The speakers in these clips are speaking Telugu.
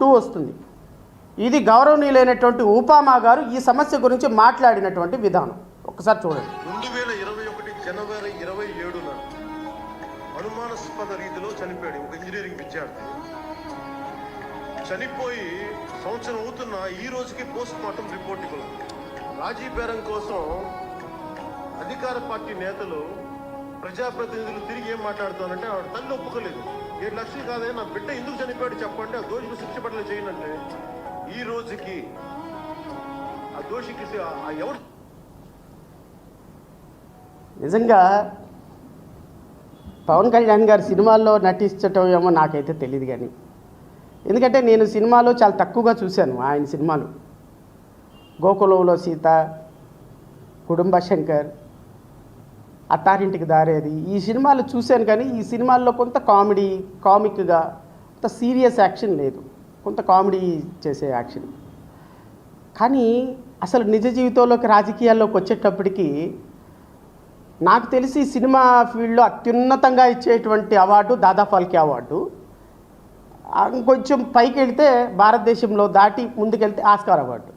2 వస్తుంది. ఇది గౌరవనీయులైనటువంటి ఉపామా గారు ఈ సమస్య గురించి మాట్లాడినటువంటి విధానం ఒకసారి చూడండి. 2021 జనవరి 27న అనుమానాస్పద రీతిలో చనిపోయాడు ఒక ఇంజనీరింగ్ విద్యార్థి. చనిపోయి సంవత్సరం అవుతున్న ఈ రోజుకి పోస్ట్ మార్టం రిపోర్ట్ ఇవ్వాలి. రాజీ బేరం కోసం అధికార పార్టీ నేతలు ప్రజాప్రతినిధులు తిరిగి ఏం మాట్లాడుతానంటే ఆవిడ తల్లి ఒప్పుకోలేదు. 7 లక్షలు కాదే, నా బిడ్డ ఎందుకు చనిపోయాడు చెప్పండి, ఆ దోషికి శిక్ష పడలే చేయనంటే ఈ రోజుకి ఆ దోషికి ఎవరు నిజంగా పవన్ కళ్యాణ్ గారు సినిమాల్లో నటించటం ఏమో నాకైతే తెలియదు, కానీ ఎందుకంటే నేను సినిమాలో చాలా తక్కువగా చూశాను ఆయన సినిమాలు. గోకులంలో సీత, కుటుంబ శంకర్, అత్తారింటికి దారేది, ఈ సినిమాలు చూశాను. కానీ ఈ సినిమాల్లో కొంత కామిక్గా కొంత సీరియస్ యాక్షన్ లేదు, కొంత కామెడీ చేసే యాక్షన్. కానీ అసలు నిజ జీవితంలోకి రాజకీయాల్లోకి వచ్చేటప్పటికి నాకు తెలిసి సినిమా ఫీల్డ్లో అత్యున్నతంగా ఇచ్చేటువంటి అవార్డు దాదా ఫాల్కే అవార్డు, ఇంకొంచెం పైకి వెళ్తే భారతదేశంలో దాటి ముందుకెళ్తే ఆస్కార్ అవార్డు.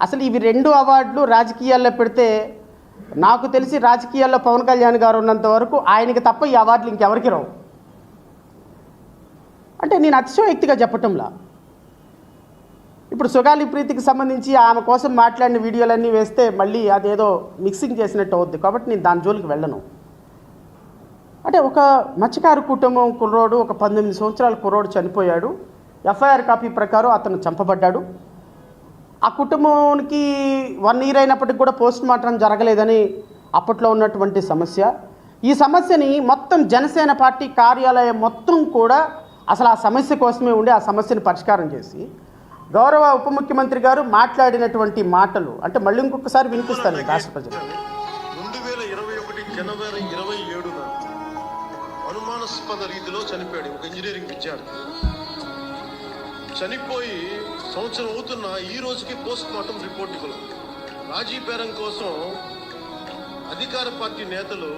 అసలు ఇవి 2 అవార్డులు రాజకీయాల్లో పెడితే నాకు తెలిసి రాజకీయాల్లో పవన్ కళ్యాణ్ గారు ఉన్నంత వరకు ఆయనకి తప్ప ఈ అవార్డులు ఇంకెవరికి రావు. అంటే నేను అతిశయోక్తిగా చెప్పటంలా. ఇప్పుడు సుగాలి ప్రీతికి సంబంధించి ఆమె కోసం మాట్లాడిన వీడియోలన్నీ వేస్తే మళ్ళీ అదేదో మిక్సింగ్ చేసినట్టు అవుద్ది, కాబట్టి నేను దాని జోలికి వెళ్ళను. అంటే ఒక మత్స్యకారు కుటుంబం కుర్రోడు, ఒక 18 సంవత్సరాల కుర్రోడు చనిపోయాడు. ఎఫ్ఐఆర్ కాపీ ప్రకారం అతను చంపబడ్డాడు. ఆ కుటుంబానికి 1 ఇయర్ అయినప్పటికి కూడా పోస్ట్ మార్టం జరగలేదని అప్పట్లో ఉన్నటువంటి సమస్య. ఈ సమస్యని మొత్తం జనసేన పార్టీ కార్యాలయం మొత్తం కూడా అసలు ఆ సమస్య కోసమే ఉండి ఆ సమస్యను పరిష్కారం చేసి గౌరవ ఉప ముఖ్యమంత్రి గారు మాట్లాడినటువంటి మాటలు అంటే మళ్ళీ ఇంకొకసారి వినిపిస్తాను రాష్ట్ర ప్రజలు. 2021 జనవరి 27న అనుమానాస్పద రీతిలో చనిపోయాడు ఒక ఇంజనీరింగ్ విద్యార్థి. చనిపోయి సంవత్సరం అవుతున్న ఈ రోజుకి పోస్ట్ మార్టం రిపోర్ట్ ఇవ్వాలి. రాజీ బేరం కోసం అధికార పార్టీ నేతలు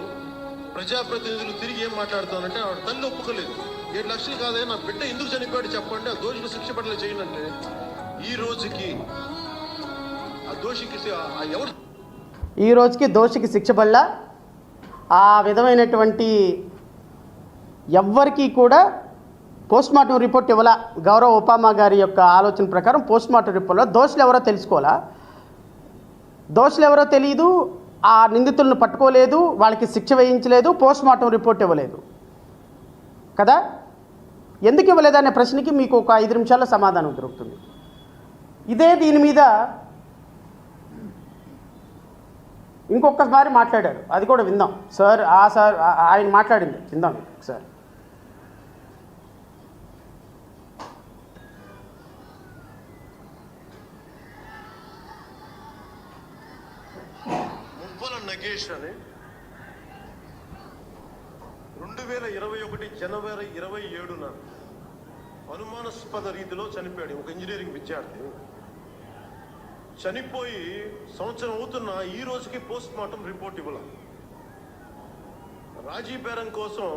ప్రజాప్రతినిధులు తిరిగి ఏం మాట్లాడుతానంటే ఆవిడ తల్లి ఒప్పుకోలేదు. 7 లక్షలు కాదే, నా బిడ్డ ఎందుకు చనిపోయాడు చెప్పండి, ఆ దోషికి శిక్ష పడలే చేయనంటే ఈ రోజుకి ఆ దోషికి ఎవరు ఈ రోజుకి దోషికి శిక్ష పడలా. ఆ విధమైనటువంటి ఎవ్వరికీ కూడా పోస్ట్ మార్టం రిపోర్ట్ ఇవ్వాల. గౌరవ ఉపామా గారి యొక్క ఆలోచన ప్రకారం పోస్ట్ మార్టం రిపోర్ట్లో దోషులు ఎవరో తెలుసుకోవాలా, దోషులు ఎవరో తెలియదు, ఆ నిందితులను పట్టుకోలేదు, వాళ్ళకి శిక్ష వేయించలేదు, పోస్ట్ మార్టం రిపోర్ట్ ఇవ్వలేదు కదా. ఎందుకు ఇవ్వలేదనే ప్రశ్నకి మీకు ఒక 5 నిమిషాల్లో సమాధానం దొరుకుతుంది. ఇదే దీని మీద ఇంకొకసారి మాట్లాడారు, అది కూడా విందాం సార్. సార్ ఆయన మాట్లాడింది విందాం సార్. నగేష్ అని 2021 జనవరి 27న అనుమానాస్పద రీతిలో చనిపోయాడు ఒక ఇంజనీరింగ్ విద్యార్థి. చనిపోయి సంవత్సరం అవుతున్న ఈ రోజుకి పోస్ట్ మార్టం రిపోర్ట్ ఇవ్వాలి. రాజీ బేరం కోసం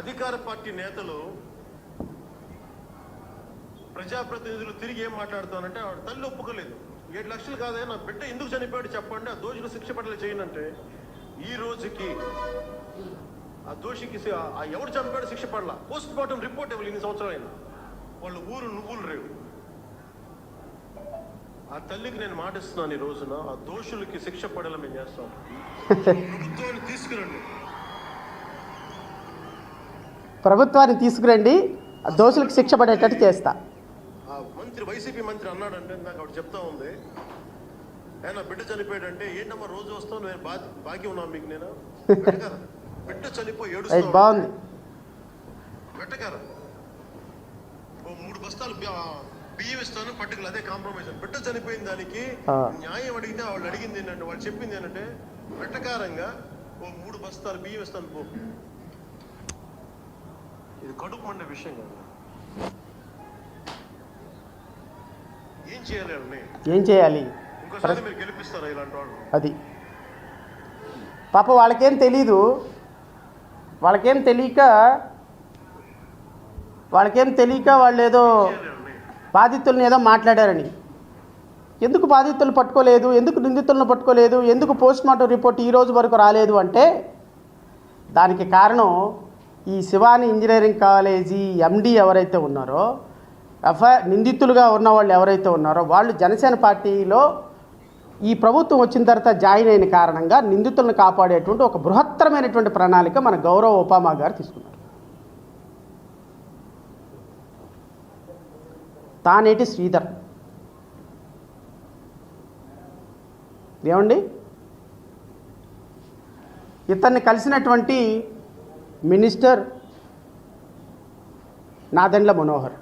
అధికార పార్టీ నేతలు ప్రజాప్రతినిధులు తిరిగి ఏం మాట్లాడుతానంటే ఆవిడ తల్లి ఒప్పుకోలేదు. 7 లక్షలు కాదే, నా బిడ్డ ఎందుకు చనిపోయాడు చెప్పండి, ఆ దోషికి శిక్ష పడలే చేయనంటే ఈ రోజుకి ఆ దోషికి ఎవరు చంపాడు శిక్ష పడలా. పోస్ట్ మార్టం రిపోర్ట్ ఇవ్వాలి. 2 సంవత్సరాలైనా వాళ్ళ ఊరు నువ్వులు రేవు. ఆ తల్లికి నేను మాటిస్తున్నాను, ఈ రోజున ఆ దోషులకి శిక్ష పడేలా మేము చేస్తాం. ప్రభుత్వాన్ని తీసుకురండి, ప్రభుత్వాన్ని తీసుకురండి, ఆ దోషులకు శిక్ష పడేటట్టు చేస్తా. ఆ మంత్రి వైసీపీ మంత్రి అన్నాడంటే నాకు ఆవిడ చెప్తా ఉంది, ఆయన బిడ్డ చనిపోయాడంటే ఏంటమ్మా రోజు వస్తావు, నేను బాకీ ఉన్నాను మీకు, నేను బిడ్డ చనిపోయి ఏడుస్తాను బాగుంది పెట్టగారా, ఓ 3 బస్తాలు బియ్యం ఇస్తాను పట్టుకులు, అదే కాంప్రమైజ్. బిడ్డ చనిపోయిన దానికి న్యాయం అడిగితే వాళ్ళు అడిగింది ఏంటంటే, వాళ్ళు చెప్పింది ఏంటంటే వెట్టకారంగా ఓ 3 బస్తాలు బియ్యం ఇస్తాను పో. ఇది కడుపు మండే విషయం కదా. ఏం చేయాలి, ఏం చేయాలి, ఇంకోసారి మీరు గెలిపిస్తారా ఇలాంటి వాళ్ళు? అది పాప వాళ్ళకేం తెలీదు, వాళ్ళకేం తెలియక వాళ్ళకేం తెలియక వాళ్ళు ఏదో బాధితులను ఏదో మాట్లాడారని. ఎందుకు బాధితులను పట్టుకోలేదు, ఎందుకు నిందితులను పట్టుకోలేదు, ఎందుకు పోస్ట్మార్టం రిపోర్ట్ ఈ రోజు వరకు రాలేదు అంటే దానికి కారణం ఈ శివాని ఇంజనీరింగ్ కాలేజీ ఎండి ఎవరైతే ఉన్నారో, నిందితులుగా ఉన్న వాళ్ళు ఎవరైతే ఉన్నారో వాళ్ళు జనసేన పార్టీలో ఈ ప్రభుత్వం వచ్చిన తర్వాత జాయిన్ అయిన కారణంగా నిందితులను కాపాడేటువంటి ఒక బృహత్తరమైనటువంటి ప్రణాళిక మన గౌరవ ఒబామా గారు తీసుకున్నారు. తానేటి శ్రీధర్ ఏమండి, ఇతన్ని కలిసినటువంటి మినిస్టర్ నాదెండ్ల మనోహర్.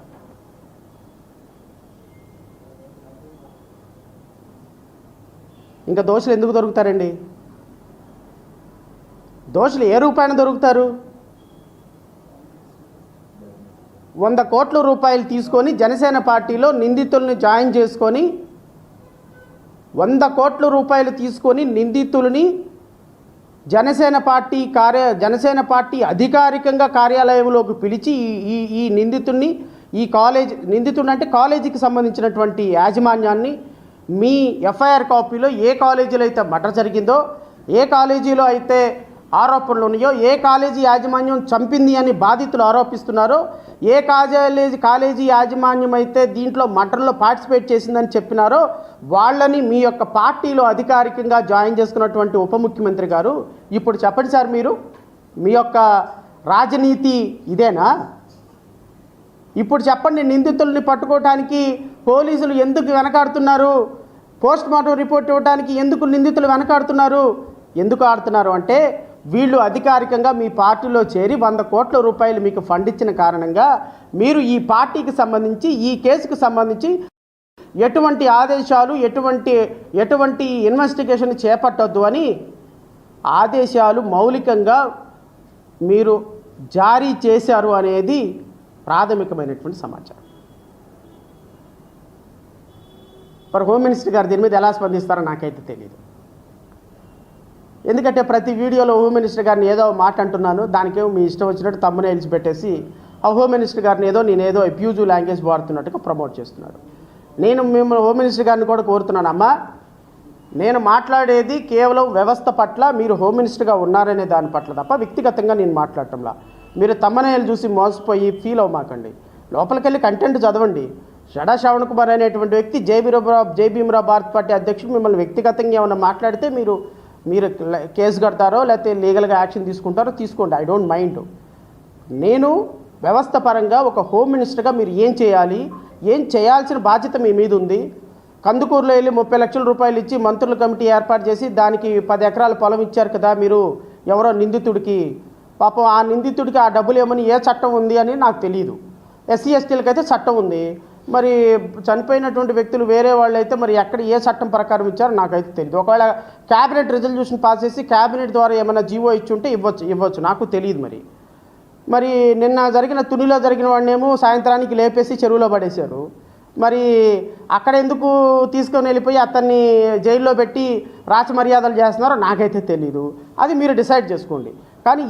ఇంకా దోషులు ఎందుకు దొరుకుతారండి? దోషులు ఏ రూపాయన దొరుకుతారు? 100 కోట్ల రూపాయలు తీసుకొని జనసేన పార్టీలో నిందితుల్ని జాయిన్ చేసుకొని 100 కోట్ల రూపాయలు తీసుకొని నిందితులని జనసేన పార్టీ అధికారికంగా కార్యాలయంలోకి పిలిచి ఈ నిందితుడిని నిందితుడు అంటే కాలేజీకి సంబంధించినటువంటి యాజమాన్యాన్ని మీ ఎఫ్ఐఆర్ కాపీలో ఏ కాలేజీలో అయితే మర్డర్ జరిగిందో, ఏ కాలేజీలో అయితే ఆరోపణలు ఉన్నాయో, ఏ కాలేజీ యాజమాన్యం చంపింది అని బాధితులు ఆరోపిస్తున్నారో, ఏ కాలేజీ యాజమాన్యం అయితే దీంట్లో మర్డర్లో పార్టిసిపేట్ చేసిందని చెప్పినారో వాళ్ళని మీ యొక్క పార్టీలో అధికారికంగా జాయిన్ చేసుకున్నటువంటి ఉప ముఖ్యమంత్రి గారు ఇప్పుడు చెప్పండి సార్, మీరు మీ యొక్క రాజనీతి ఇదేనా? ఇప్పుడు చెప్పండి, నిందితుల్ని పట్టుకోవటానికి పోలీసులు ఎందుకు వెనకాడుతున్నారు? పోస్ట్మార్టం రిపోర్ట్ ఇవ్వడానికి ఎందుకు నిందితులు వెనకాడుతున్నారు? ఎందుకు ఆడుతున్నారు అంటే వీళ్ళు అధికారికంగా మీ పార్టీలో చేరి 100 కోట్ల రూపాయలు మీకు ఫండ్ ఇచ్చిన కారణంగా మీరు ఈ పార్టీకి సంబంధించి ఈ కేసుకు సంబంధించి ఎటువంటి ఆదేశాలు ఎటువంటి ఇన్వెస్టిగేషన్ చేపట్టొద్దు అని ఆదేశాలు మౌలికంగా మీరు జారీ చేశారు అనేది ప్రాథమికమైనటువంటి సమాచారం. మరి హోమ్ మినిస్టర్ గారు దీని మీద ఎలా స్పందిస్తారో నాకైతే తెలియదు. ఎందుకంటే ప్రతి వీడియోలో హోమ్ మినిస్టర్ గారిని ఏదో మాట అంటున్నాను, దానికేమో మీ ఇష్టం వచ్చినట్టు తమ్మునేల్చి పెట్టేసి ఆ హోమ్ మినిస్టర్ గారిని నేనేదో అబ్యూజివ్ లాంగ్వేజ్ వాడుతున్నట్టుగా ప్రమోట్ చేస్తున్నాడు. నేను మిమ్మల్ని హోమ్ మినిస్టర్ గారిని కూడా కోరుతున్నాను, అమ్మా నేను మాట్లాడేది కేవలం వ్యవస్థ పట్ల, మీరు హోమ్ మినిస్టర్గా ఉన్నారనే దాని పట్ల తప్ప వ్యక్తిగతంగా నేను మాట్లాడటంలా. మీరు తమ్మనేలు చూసి మోసపోయి ఫీల్ అవ్వమాకండి. లోపలికి వెళ్ళి కంటెంట్ చదవండి. షడా శ్రవణ్ కుమార్ అనేటువంటి వ్యక్తి జై భీమరావు భారత్ పార్టీ అధ్యక్షుడు మిమ్మల్ని వ్యక్తిగతంగా ఏమైనా మాట్లాడితే మీరు కేసు కడతారో లేకపోతే లీగల్గా యాక్షన్ తీసుకుంటారో తీసుకోండి, ఐ డోంట్ మైండ్. నేను వ్యవస్థ పరంగా ఒక హోమ్ మినిస్టర్గా మీరు ఏం చేయాలి, ఏం చేయాల్సిన బాధ్యత మీ మీద ఉంది. కందుకూరులో వెళ్ళి 30 లక్షల రూపాయలు ఇచ్చి మంత్రుల కమిటీ ఏర్పాటు చేసి దానికి 10 ఎకరాల పొలం ఇచ్చారు కదా మీరు ఎవరో నిందితుడికి. పాపం ఆ నిందితుడికి ఆ డబ్బులు ఏమని ఏ చట్టం ఉంది అని నాకు తెలియదు. ఎస్సీ ఎస్టీలకు అయితే చట్టం ఉంది, మరి చనిపోయినటువంటి వ్యక్తులు వేరే వాళ్ళు అయితే మరి ఎక్కడ ఏ చట్టం ప్రకారం ఇచ్చారో నాకైతే తెలియదు. ఒకవేళ క్యాబినెట్ రిజల్యూషన్ పాస్ చేసి క్యాబినెట్ ద్వారా ఏమైనా జీవో ఇచ్చుంటే ఇవ్వచ్చు నాకు తెలియదు. మరి నిన్న తునిలో జరిగిన వాడినేమో సాయంత్రానికి లేపేసి చెరువులో పడేశారు. మరి అక్కడ ఎందుకు తీసుకొని వెళ్ళిపోయి అతన్ని జైల్లో పెట్టి రాచమర్యాదలు చేస్తున్నారో నాకైతే తెలీదు. అది మీరు డిసైడ్ చేసుకోండి. కానీ